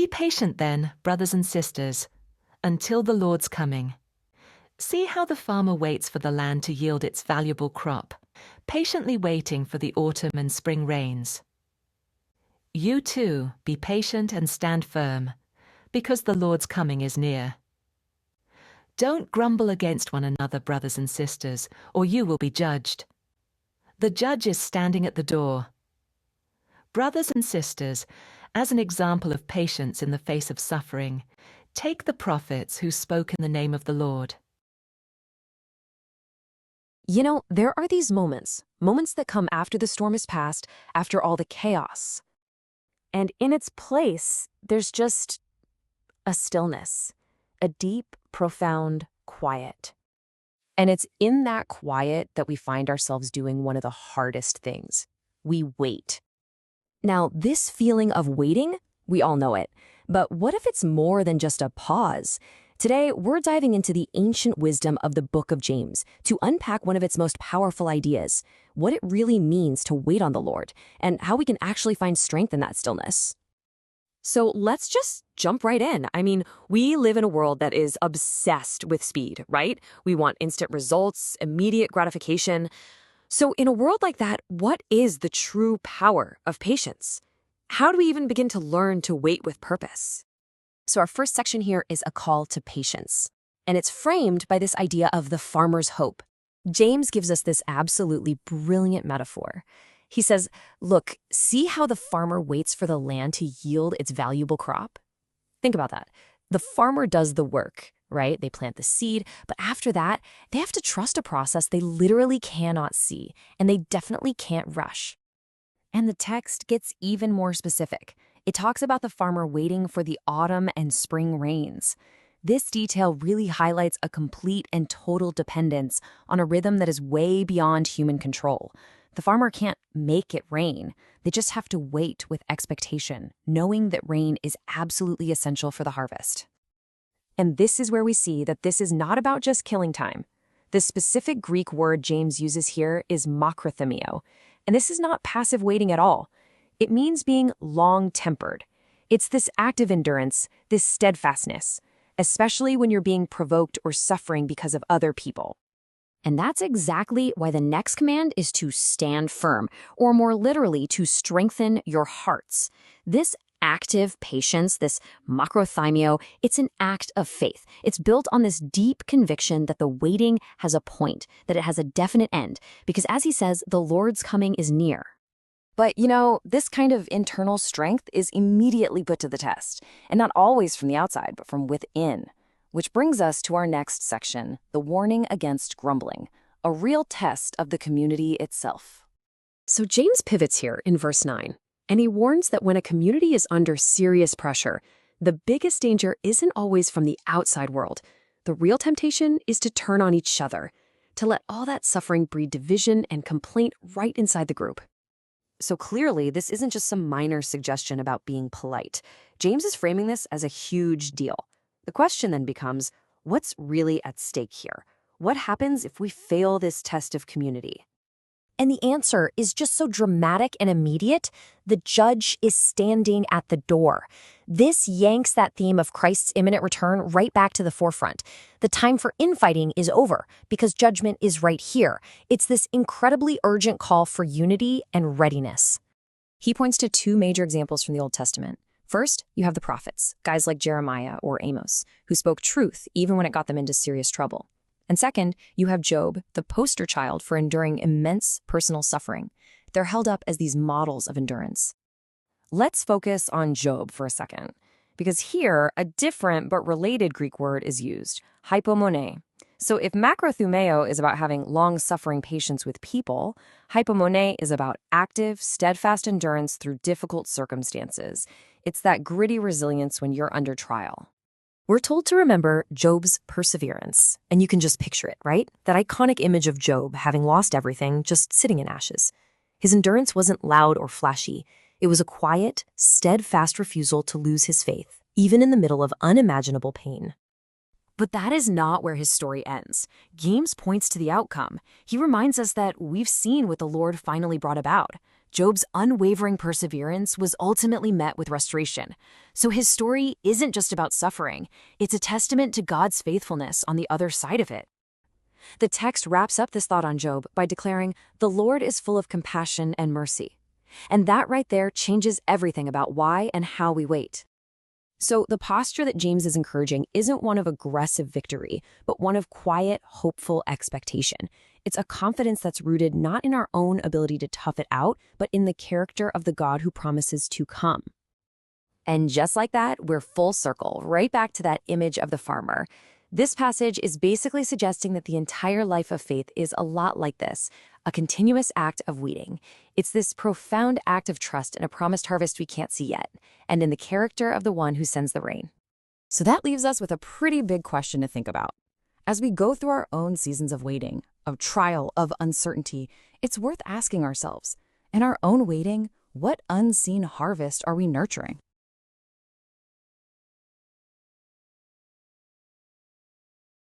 patient then, brothers and sisters, until the Lord's coming. See how the farmer waits for the land to yield its valuable crop, patiently waiting for the autumn and spring rains. You too, be patient and stand firm, because the Lord's coming is near. Don't grumble against one another, brothers and sisters, or you will be judged. The judge is standing at the door. Brothers and sisters, as an example of patience in the face of suffering, take the prophets who spoke in the name of the Lord. You know, there are these moments that come after the storm is past, after all the chaos. And in its place, there's just a stillness, a deep, profound quiet. And it's in that quiet that we find ourselves doing one of the hardest things. We wait. Now, this feeling of waiting, we all know it. But what if it's more than just a pause? Today, we're diving into the ancient wisdom of the book of James to unpack one of its most powerful ideas, what it really means to wait on the Lord, and how we can actually find strength in that stillness. So let's just jump right in. I mean, we live in a world that is obsessed with speed, right? We want instant results, immediate gratification. So in a world like that, what is the true power of patience? How do we even begin to learn to wait with purpose? So our first section here is a call to patience, and it's framed by this idea of the farmer's hope. James gives us this absolutely brilliant metaphor. He says, look, see how the farmer waits for the land to yield its valuable crop? Think about that. The farmer does the work, right? They plant the seed, but after that, they have to trust a process they literally cannot see, and they definitely can't rush. And the text gets even more specific. It talks about the farmer waiting for the autumn and spring rains. This detail really highlights a complete and total dependence on a rhythm that is way beyond human control. The farmer can't make it rain. They just have to wait with expectation, knowing that rain is absolutely essential for the harvest. And this is where we see that this is not about just killing time. The specific Greek word James uses here is makrothymia, and this is not passive waiting at all. It means being long-tempered. It's this active endurance, this steadfastness, especially when you're being provoked or suffering because of other people. And that's exactly why the next command is to stand firm, or more literally, to strengthen your hearts. This active patience, this makrothymia, it's an act of faith. It's built on this deep conviction that the waiting has a point, that it has a definite end, because as he says, the Lord's coming is near. But, you know, this kind of internal strength is immediately put to the test, and not always from the outside, but from within. Which brings us to our next section, the warning against grumbling, a real test of the community itself. So James pivots here in verse 9, and he warns that when a community is under serious pressure, the biggest danger isn't always from the outside world. The real temptation is to turn on each other, to let all that suffering breed division and complaint right inside the group. So clearly, this isn't just some minor suggestion about being polite. James is framing this as a huge deal. The question then becomes, what's really at stake here? What happens if we fail this test of community? And the answer is just so dramatic and immediate. The judge is standing at the door. This yanks that theme of Christ's imminent return right back to the forefront. The time for infighting is over because judgment is right here. It's this incredibly urgent call for unity and readiness. He points to two major examples from the Old Testament. First, you have the prophets, guys like Jeremiah or Amos, who spoke truth even when it got them into serious trouble. And second, you have Job, the poster child for enduring immense personal suffering. They're held up as these models of endurance. Let's focus on Job for a second, because here a different but related Greek word is used, Hypomonē. So if Makrothymia is about having long-suffering patience with people, Hypomonē is about active, steadfast endurance through difficult circumstances. It's that gritty resilience when you're under trial. We're told to remember Job's perseverance, and you can just picture it, right? That iconic image of Job having lost everything, just sitting in ashes. His endurance wasn't loud or flashy. It was a quiet, steadfast refusal to lose his faith, even in the middle of unimaginable pain. But that is not where his story ends. James points to the outcome. He reminds us that we've seen what the Lord finally brought about. Job's unwavering perseverance was ultimately met with restoration. So his story isn't just about suffering, it's a testament to God's faithfulness on the other side of it. The text wraps up this thought on Job by declaring, "The Lord is full of compassion and mercy." And that right there changes everything about why and how we wait. So the posture that James is encouraging isn't one of aggressive victory, but one of quiet, hopeful expectation. It's a confidence that's rooted not in our own ability to tough it out, but in the character of the God who promises to come. And just like that, we're full circle, right back to that image of the farmer. This passage is basically suggesting that the entire life of faith is a lot like this, a continuous act of waiting. It's this profound act of trust in a promised harvest we can't see yet, and in the character of the one who sends the rain. So that leaves us with a pretty big question to think about. As we go through our own seasons of waiting, of trial, of uncertainty, it's worth asking ourselves, in our own waiting, what unseen harvest are we nurturing?